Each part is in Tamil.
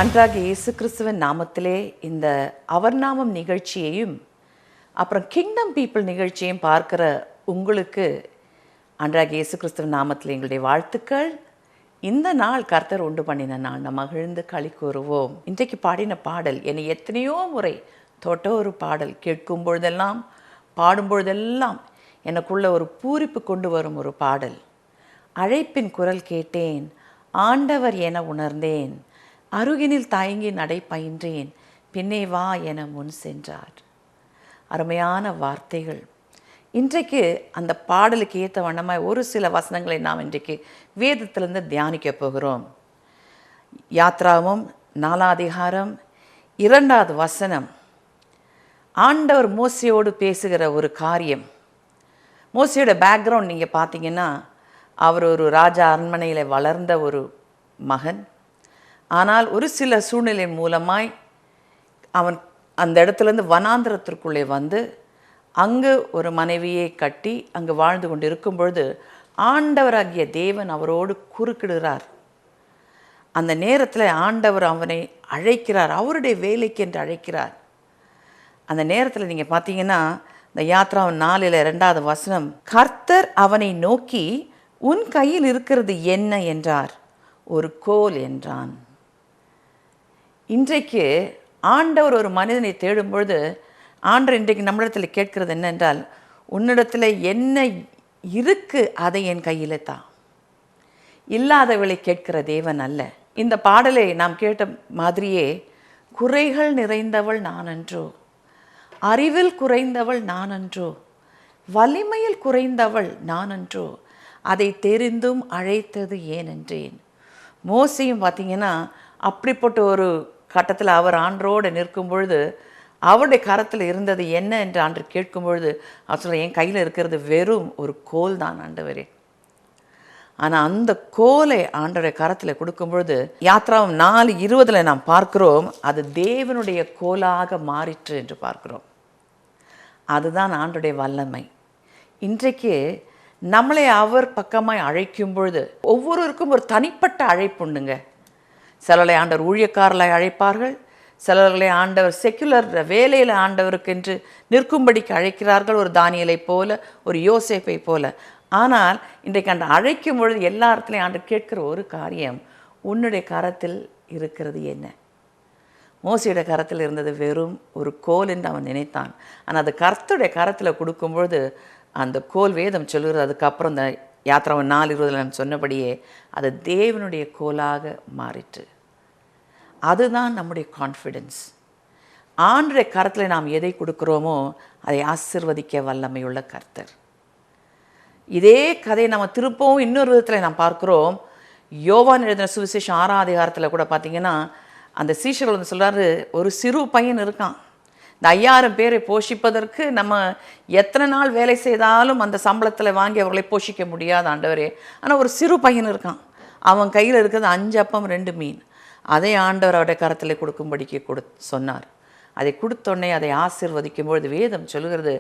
அன்றாக இயேசு கிறிஸ்துவின் நாமத்திலே இந்த அவர் நாமம் நிகழ்ச்சியையும் அப்புறம் கிங்டம் பீப்புள் நிகழ்ச்சியையும் பார்க்குற உங்களுக்கு அன்றாக இயேசு கிறிஸ்துவின் நாமத்தில் எங்களுடைய வாழ்த்துக்கள். இந்த நாள் கர்த்தர் உண்டு பண்ணின நாள், நம்ம மகிழ்ந்து களி கூறுவோம். இன்றைக்கு பாடின பாடல் என்னை எத்தனையோ முறை தொட்ட ஒரு பாடல். கேட்கும் பொழுதெல்லாம் பாடும் பொழுதெல்லாம் எனக்குள்ள ஒரு பூரிப்பு கொண்டு வரும் ஒரு பாடல். அழைப்பின் குரல் கேட்டேன், ஆண்டவர் என உணர்ந்தேன், அருகினில் தயங்கி நடை பயின்றேன், பின்னே வா என முன் சென்றார். அருமையான வார்த்தைகள். இன்றைக்கு அந்த பாடலுக்கு ஏற்ற வண்ணமாக ஒரு சில வசனங்களை நாம் இன்றைக்கு வேதத்திலிருந்து தியானிக்க போகிறோம். யாத்ராவும் 4 அதிகாரம் 2வது வசனம். ஆண்டவர் மோசையோடு பேசுகிற ஒரு காரியம். மோசையோட பேக்ரவுண்ட் நீங்கள் பார்த்தீங்கன்னா, அவர் ஒரு ராஜா அரண்மனையில் வளர்ந்த ஒரு மகன். ஆனால் ஒரு சில சூழ்நிலை மூலமாய் அவன் அந்த இடத்துலேருந்து வனாந்திரத்திற்குள்ளே வந்து அங்கு ஒரு மனைவியை கட்டி அங்கு வாழ்ந்து கொண்டு இருக்கும் பொழுது ஆண்டவராகிய தேவன் அவரோடு குறுக்கிடுகிறார். அந்த நேரத்தில் ஆண்டவர் அவனை அழைக்கிறார், அவருடைய வேலைக்கு என்று அழைக்கிறார். அந்த நேரத்தில் நீங்கள் பார்த்தீங்கன்னா, இந்த யாத்ராவின் 4:2வது வசனம், கர்த்தர் அவனை நோக்கி உன் கையில் இருக்கிறது என்ன என்றார். ஒரு கோல் என்றான். இன்றைக்கு ஆண்டவர் ஒரு மனிதனை தேடும் பொழுது ஆண்டவர் இன்றைக்கு நம்மிடத்தில் கேட்கிறது என்னென்றால், உன்னிடத்தில் என்ன இருக்கு அதை என் கையில் தான். இல்லாதவளை கேட்கிற தேவன் அல்ல. இந்த பாடலை நாம் கேட்ட மாதிரியே, குறைகள் நிறைந்தவள் நானன்றோ, அறிவில் குறைந்தவள் நானன்றோ, வலிமையில் குறைந்தவள் நானன்றோ, அதை தெரிந்தும் அழைத்தது ஏனென்றேன். மோசையும் பார்த்தீங்கன்னா அப்படிப்பட்ட ஒரு கட்டத்தில் அவர் ஆண்டரோடு நிற்கும் பொழுது அவருடைய கரத்தில் இருந்தது என்ன என்று ஆண்டு கேட்கும் பொழுது அவர் சொல்ல, என் கையில் இருக்கிறது வெறும் ஒரு கோல் தான் ஆண்டவரே. ஆனால் அந்த கோலை ஆண்டவருடைய கரத்தில் கொடுக்கும் பொழுது யாத்ராவும் 4:20 நாம் பார்க்கிறோம், அது தேவனுடைய கோலாக மாறிற்று என்று பார்க்கிறோம். அதுதான் ஆண்டவருடைய வல்லமை. இன்றைக்கு நம்மளை அவர் பக்கமாய் அழைக்கும் பொழுது ஒவ்வொருவருக்கும் ஒரு தனிப்பட்ட அழைப்பு உண்டுங்க. சிலரை ஆண்டவர் ஊழியக்காரர்களை அழைப்பார்கள், சிலர்களை ஆண்டவர் செக்குலர் வேலையில் ஆண்டவருக்கு என்று நிற்கும்படிக்கு அழைக்கிறார்கள், ஒரு தானியலை போல, ஒரு யோசேப்பை போல. ஆனால் இன்றைக்கு அந்த அழைக்கும் பொழுது எல்லா இடத்துலையும் ஆண்டவர் கேட்கிற ஒரு காரியம், உன்னுடைய கரத்தில் இருக்கிறது என்ன? மோசையோட கரத்தில் இருந்தது வெறும் ஒரு கோல் என்று அவன் நினைத்தான். ஆனால் அது கர்த்தருடைய கரத்தில் கொடுக்கும்பொழுது அந்த கோல் வேதம் சொல்லுகிறது. அதுக்கப்புறம் இந்த யாத்ராவின் 4:20 நான் சொன்னபடியே அது தேவனுடைய கோலாக மாறிற்று. அதுதான் நம்முடைய கான்ஃபிடென்ஸ். ஆண்டவருடைய கரத்தில் நாம் எதை கொடுக்குறோமோ அதை ஆசீர்வதிக்க வல்லமையுள்ள கர்த்தர். இதே கதையை நம்ம திருப்பவும் இன்னொரு விதத்தில் நாம் பார்க்குறோம். யோவான் எழுதின சுவிசேஷம் 6ஆம் அதிகாரத்தில் கூட பார்த்தீங்கன்னா, அந்த சீஷர்கள் வந்து சொல்கிறாரு, ஒரு சிறு பையன் இருக்கான், இந்த 5000 பேரை போஷிப்பதற்கு நம்ம எத்தனை நாள் வேலை செய்தாலும் அந்த சம்பளத்தில் வாங்கி அவர்களை போஷிக்க முடியாது ஆண்டவரே. ஆனால் ஒரு சிறு பையன் இருக்கான், அவன் கையில் இருக்கிறது 5 அப்பம் 2 மீன். அதை ஆண்டவர் அவருடைய கரத்தில் கொடுக்கும்படிக்கு சொன்னார். அதை கொடுத்தோடனே அதை ஆசீர்வதிக்கும் பொழுது வேதம் சொல்கிறது,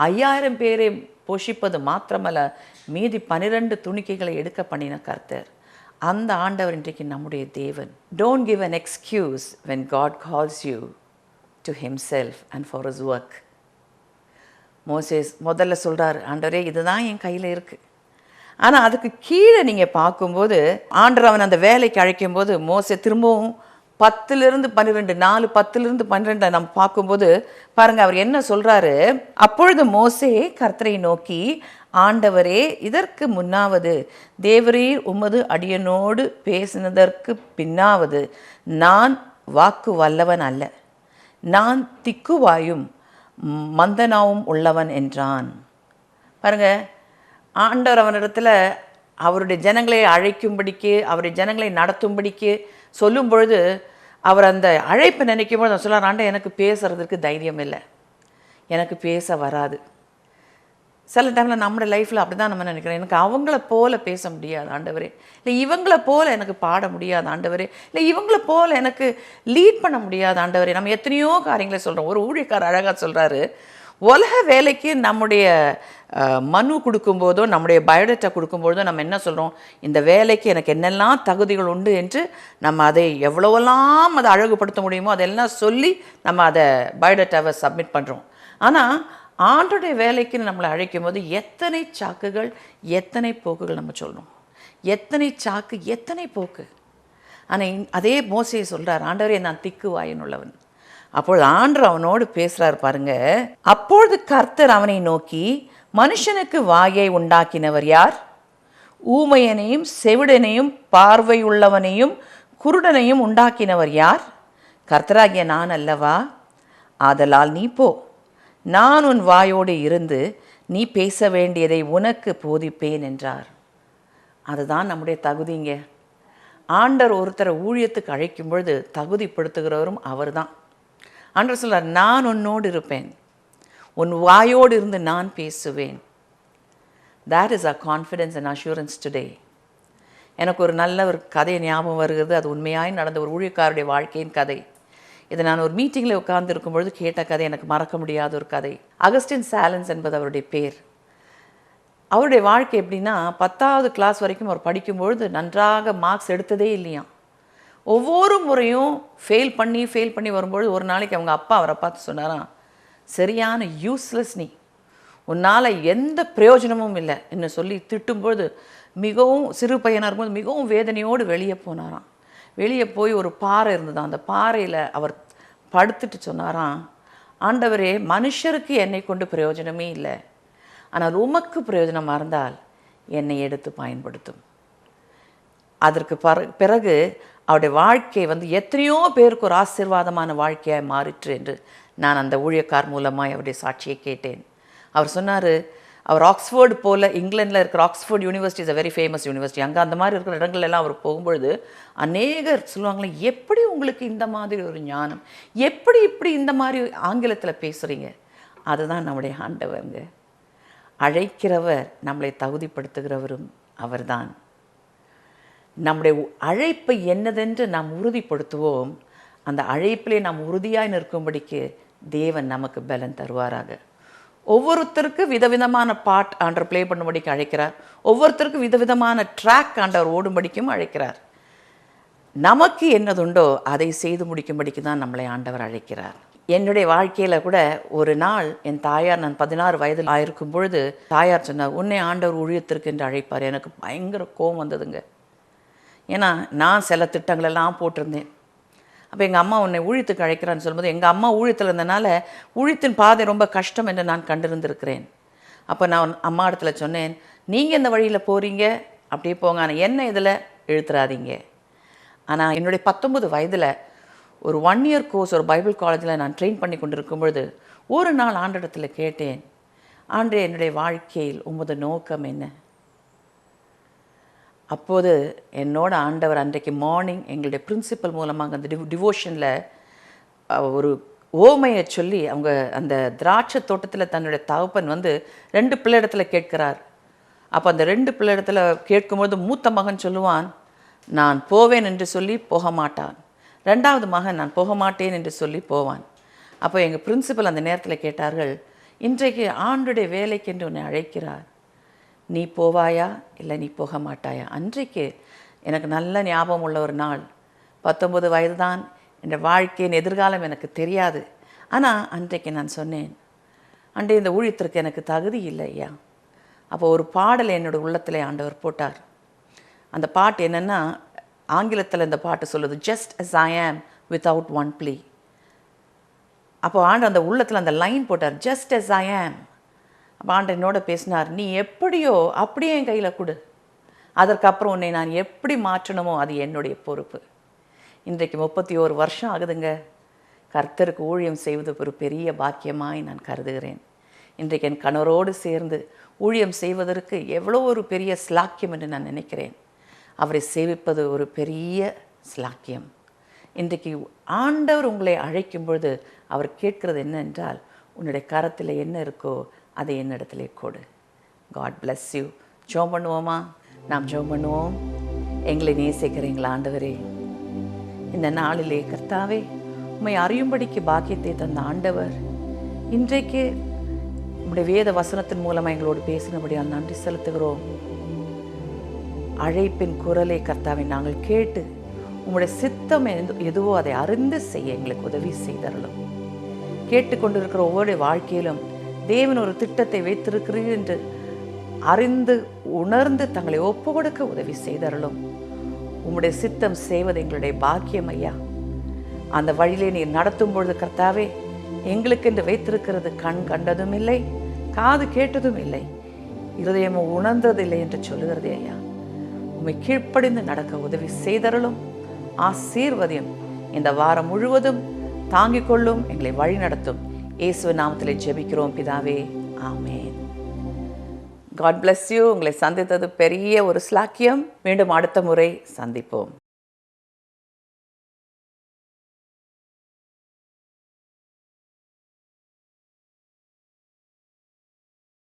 5000 பேரை போஷிப்பது மாத்திரமல்ல, மீதி 12 துணிக்கைகளை எடுக்க பண்ணின கர்த்தர். அந்த ஆண்டவர் இன்றைக்கு நம்முடைய தேவன். Don't give an excuse when God calls you to himself and for his work. Moses முதல்ல சொல்கிறார், ஆண்டவரே இதுதான் என் கையில் இருக்குது. ஆனால் அதுக்கு கீழே நீங்கள் பார்க்கும்போது ஆண்டவர் அவன் அந்த வேலைக்கு அழைக்கும்போது மோசே திரும்பவும் 10-12 4:10 12 நம்ம பார்க்கும்போது பாருங்கள், அவர் என்ன சொல்கிறாரு. அப்பொழுது மோசே கர்த்தரை நோக்கி, ஆண்டவரே, இதற்கு முன்னாவது தேவரீர் உமது அடியனோடு பேசினதற்கு பின்னாவது நான் வாக்கு வல்லவன் அல்ல, நான் திக்குவாயும் மந்தனாவும் உள்ளவன் என்றான். பாருங்க, ஆண்டவர் அவனிடத்தில் அவருடைய ஜனங்களை அழைக்கும்படிக்கு, அவருடைய ஜனங்களை நடத்தும்படிக்கு சொல்லும் பொழுது அவர் அந்த அழைப்பை நினைக்கும் பொழுது அவர் சொல்கிறார், ஆண்டவர் எனக்கு பேசுறதுக்கு தைரியம் இல்லை, எனக்கு பேச வராது. சில டைமில் நம்மளோட லைஃப்பில் அப்படி தான் நம்ம நினைக்கிறோம், எனக்கு அவங்கள போல பேச முடியாது ஆண்டவரே, இல்லை இவங்கள போல் எனக்கு பாட முடியாது ஆண்டவரே, இல்லை இவங்கள போல் எனக்கு லீட் பண்ண முடியாது ஆண்டவரே. நம்ம எத்தனையோ காரியங்களை சொல்கிறோம். ஒரு ஊழியக்காரர் அழகாக சொல்கிறாரு, உலக வேலைக்கு நம்முடைய மனு கொடுக்கும்போதோ நம்முடைய பயோடேட்டா கொடுக்கும்போதோ நம்ம என்ன சொல்கிறோம், இந்த வேலைக்கு எனக்கு என்னெல்லாம் தகுதிகள் உண்டு என்று நம்ம அதை எவ்வளவெல்லாம் அதை அழகுபடுத்த முடியுமோ அதெல்லாம் சொல்லி நம்ம அதை பயோடேட்டாவை சப்மிட் பண்ணுறோம். ஆனால் ஆண்டோடைய வேலைக்கு நம்மளை அழைக்கும் போது எத்தனை சாக்குகள் எத்தனை போக்குகள் நம்ம சொல்லணும், எத்தனை சாக்கு எத்தனை போக்கு. ஆனால் அதே மோசையை சொல்கிறார், ஆண்டவரே நான் திக்கு வாயினுள்ளவன். அப்பொழுது ஆண்டவர் அவனோடு பேசுகிறார் பாருங்க. அப்பொழுது கர்த்தர் அவனை நோக்கி, மனுஷனுக்கு வாயை உண்டாக்கினவர் யார்? ஊமையனையும் செவிடனையும் பார்வையுள்ளவனையும் குருடனையும் உண்டாக்கினவர் யார்? கர்த்தராகிய நான் அல்லவா? ஆதலால் நீ போ, நான் உன் வாயோடு இருந்து நீ பேச வேண்டியதை உனக்கு போதிப்பேன் என்றார். அதுதான் நம்முடைய தகுதிங்க. ஆண்டவர் ஒருத்தரை ஊழியத்துக்கு அழைக்கும் பொழுது தகுதிப்படுத்துகிறவரும் அவர் தான். ஆண்டவர் சொல்றார், நான் உன்னோடு இருப்பேன், உன் வாயோடு இருந்து நான் பேசுவேன். That is our confidence and assurance today. எனக்கு ஒரு நல்ல ஒரு கதை ஞாபகம் வருகிறது. அது உண்மையாய் நடந்த ஒரு ஊழியக்காரருடைய வாழ்க்கையின் கதை. இதை நான் ஒரு மீட்டிங்கில் உட்கார்ந்து இருக்கும்பொழுது கேட்ட கதை, எனக்கு மறக்க முடியாத ஒரு கதை. அகஸ்டின் சாலன்ஸ் என்பது அவருடைய பேர். அவருடைய வாழ்க்கை எப்படின்னா, 10வது கிளாஸ் வரைக்கும் அவர் படிக்கும்பொழுது நன்றாக மார்க்ஸ் எடுத்ததே இல்லையாம். ஒவ்வொரு முறையும் ஃபெயில் பண்ணி வரும்பொழுது ஒரு நாளைக்கு அவங்க அப்பா அவரை பார்த்து சொன்னாராம், சரியான யூஸ்லெஸ் நீ, உன்னால் எந்த பிரயோஜனமும் இல்லை என்ன சொல்லி திட்டும்பொழுது மிகவும் சிறு பையனாக இருக்கும்போது மிகவும் வேதனையோடு வெளியே போனாராம். வெளியே போய் ஒரு பாறை இருந்ததான், அந்த பாறையில் அவர் படுத்துட்டு சொன்னாராம், ஆண்டவரே, மனுஷருக்கு என்னை கொண்டு பிரயோஜனமே இல்லை, ஆனால் உமக்கு பிரயோஜனமாக இருந்தால் என்னை எடுத்து பயன்படுத்தும். அதற்கு பிறகு அவருடைய வாழ்க்கை எத்தனையோ பேருக்கு ஒரு ஆசீர்வாதமான வாழ்க்கையாக மாறிற்று என்று நான் அந்த ஊழியக்கார் மூலமாக அவருடைய சாட்சியை கேட்டேன். அவர் சொன்னார், அவர் ஆக்ஸ்ஃபோர்டு போல், இங்கிலாண்டில் இருக்கிற Oxford university is a very famous university. அங்கே அந்த மாதிரி இருக்கிற இடங்கள்லாம் அவர் போகும்பொழுது அநேகர் சொல்லுவாங்களே, எப்படி உங்களுக்கு இந்த மாதிரி ஒரு ஞானம், எப்படி இப்படி இந்த மாதிரி ஆங்கிலத்தில் பேசுகிறீங்க? அதுதான் நம்முடைய ஆண்டவருங்க. அழைக்கிறவர் நம்மளை தகுதிப்படுத்துகிறவரும் அவர்தான். நம்முடைய அழைப்பை என்னதென்று நாம் உறுதிப்படுத்துவோம். அந்த அழைப்பிலே நாம் உறுதியாய் நிற்கும்படிக்கு தேவன் நமக்கு பலன் தருவாராக. ஒவ்வொருத்தருக்கு விதவிதமான பாட் ஆண்டவர் ப்ளே பண்ணும்படிக்கு அழைக்கிறார். ஒவ்வொருத்தருக்கும் விதவிதமான ட்ராக் ஆண்டவர் ஓடும்படிக்கும் அழைக்கிறார். நமக்கு என்னதுண்டோ அதை செய்து முடிக்கும்படிக்கு தான் நம்மளை ஆண்டவர் அழைக்கிறார். என்னுடைய வாழ்க்கையில் கூட ஒரு நாள் என் தாயார், நான் 16 வயதில் ஆயிருக்கும் பொழுது தாயார் சொன்னார், உன்னை ஆண்டவர் ஊழியத்திற்கு என்று அழைப்பார். எனக்கு பயங்கர கோபம் வந்ததுங்க. ஏன்னா நான் சில திட்டங்களெல்லாம் போட்டிருந்தேன். அப்போ எங்கள் அம்மா உன்னை ஊழியத்துக்கு அழைக்கிறான்னு சொல்லும்போது, எங்கள் அம்மா ஊழியத்தில் இருந்தனால ஊழியத்தின் பாதை ரொம்ப கஷ்டம் என்று நான் கண்டிருந்திருக்கிறேன். அப்போ நான் அம்மா இடத்துல சொன்னேன், நீங்கள் இந்த வழியில் போகிறீங்க, அப்படியே போங்க, ஆனால் என்ன இதில் இழுத்துறாதீங்க. ஆனால் என்னுடைய 19 வயதில் ஒரு 1 இயர் கோர்ஸ் ஒரு பைபிள் காலேஜில் நான் ட்ரெயின் பண்ணி கொண்டு இருக்கும் பொழுது ஒரு நாள் ஆண்டவரிடத்தில் கேட்டேன், ஆண்டே, என்னுடைய வாழ்க்கையில் உமது நோக்கம் என்ன? அப்போது என்னோட ஆண்டவர் அன்றைக்கு மார்னிங் எங்களுடைய பிரின்சிபல் மூலமாக அந்த டிவோஷனில் ஒரு ஓமையை சொல்லி, அவங்க அந்த திராட்சை தோட்டத்தில் தன்னுடைய தகப்பன் 2 பிள்ளையிடத்தில் கேட்கிறார். அப்போ அந்த 2 பிள்ளையிடத்தில் கேட்கும்போது மூத்த மகன் சொல்லுவான், நான் போவேன் என்று சொல்லி போக மாட்டான். 2வது மகன் நான் போக மாட்டேன் என்று சொல்லி போவான். அப்போ எங்கள் பிரின்சிபல் அந்த நேரத்தில் கேட்டார்கள், இன்றைக்கு ஆண்டுடைய வேலைக்கு என்று உன்னை அழைக்கிறார், நீ போவாயா இல்லை நீ போக மாட்டாயா? அன்றைக்கு எனக்கு நல்ல ஞாபகம் உள்ள ஒரு நாள். 19 வயது தான், என் வாழ்க்கையின் எதிர்காலம் எனக்கு தெரியாது. ஆனால் அன்றைக்கு நான் சொன்னேன், அன்றைய இந்த ஊழியத்திற்கு எனக்கு தகுதி இல்லை ஐயா. அப்போ ஒரு பாடலை என்னோட உள்ளத்தில் ஆண்டவர் போட்டார். அந்த பாட்டு என்னென்னா, ஆங்கிலத்தில் இந்த பாட்டு சொல்லுது, just as I am without one plea. அப்போ ஆண்டு அந்த உள்ளத்தில் அந்த லைன் போட்டார், just as I am. அப்போ ஆண்டு என்னோட பேசினார், நீ எப்படியோ அப்படியே என் கையில் கொடு, அதற்கப்புறம் உன்னை நான் எப்படி மாற்றணுமோ அது என்னுடைய பொறுப்பு. இன்றைக்கு 31 வருஷம் ஆகுதுங்க. கர்த்தருக்கு ஊழியம் செய்வது ஒரு பெரிய பாக்கியமாய் நான் கருதுகிறேன். இன்றைக்கு என் கணவரோடு சேர்ந்து ஊழியம் செய்வதற்கு எவ்வளோ ஒரு பெரிய ஸ்லாக்கியம் என்று நான் நினைக்கிறேன். அவரை சேவிப்பது ஒரு பெரிய ஸ்லாக்கியம். இன்றைக்கு ஆண்டவர் உங்களை அழைக்கும் பொழுது அவர் கேட்கிறது என்னென்றால், உன்னுடைய கரத்தில் என்ன இருக்கோ அதை என்னிடத்திலே கொடு. God bless you. ஜெபம் பண்ணுவோமா? நாம் ஜெபம் பண்ணுவோம். எங்களை நேசிக்கிறீங்களா ஆண்டவரே? இந்த நாளிலே கர்த்தாவே, உம்மை அறியும்படிக்கு பாக்கியத்தை தந்த ஆண்டவர், இன்றைக்கு உம்முடைய வேத வசனத்தின் மூலமாக எங்களோடு பேசினபடியால் நன்றி செலுத்துகிறோம். அழைப்பின் குரலை கர்த்தாவை நாங்கள் கேட்டு உம்முடைய சித்தம் எதுவோ அதை அறிந்து செய்ய எங்களுக்கு உதவி செய்தரலும். கேட்டுக்கொண்டிருக்கிற ஒவ்வொரு வாழ்க்கையிலும் தேவன் ஒரு திட்டத்தை வைத்திருக்கிறீர் என்று அறிந்து உணர்ந்து தங்களை ஒப்பு கொடுக்க உதவி செய்தரலும். உம்முடைய சித்தம் செய்வது எங்களுடைய பாக்கியம் ஐயா. அந்த வழியிலே நீர் நடத்தும் பொழுது கர்த்தாவே, எங்களுக்கு என்று வைத்திருக்கிறது கண் கண்டதும் இல்லை, காது கேட்டதும் இல்லை, இருதயமும் உணர்ந்ததில்லை என்று சொல்லுகிறதே ஐயா. உம்மை கீழ்ப்படிந்து நடக்க உதவி செய்தரலும். ஆசீர்வதியும். இந்த வாரம் முழுவதும் தாங்கிக் கொள்ளும், எங்களை வழி நடத்தும். இயேசுவின் நாமத்திலே ஜெபிக்கிறோம் பிதாவே, ஆமென். God bless you. உங்களை சந்தித்தது பெரிய ஒரு ஸ்லாக்கியம். மீண்டும் அடுத்த முறை சந்திப்போம்.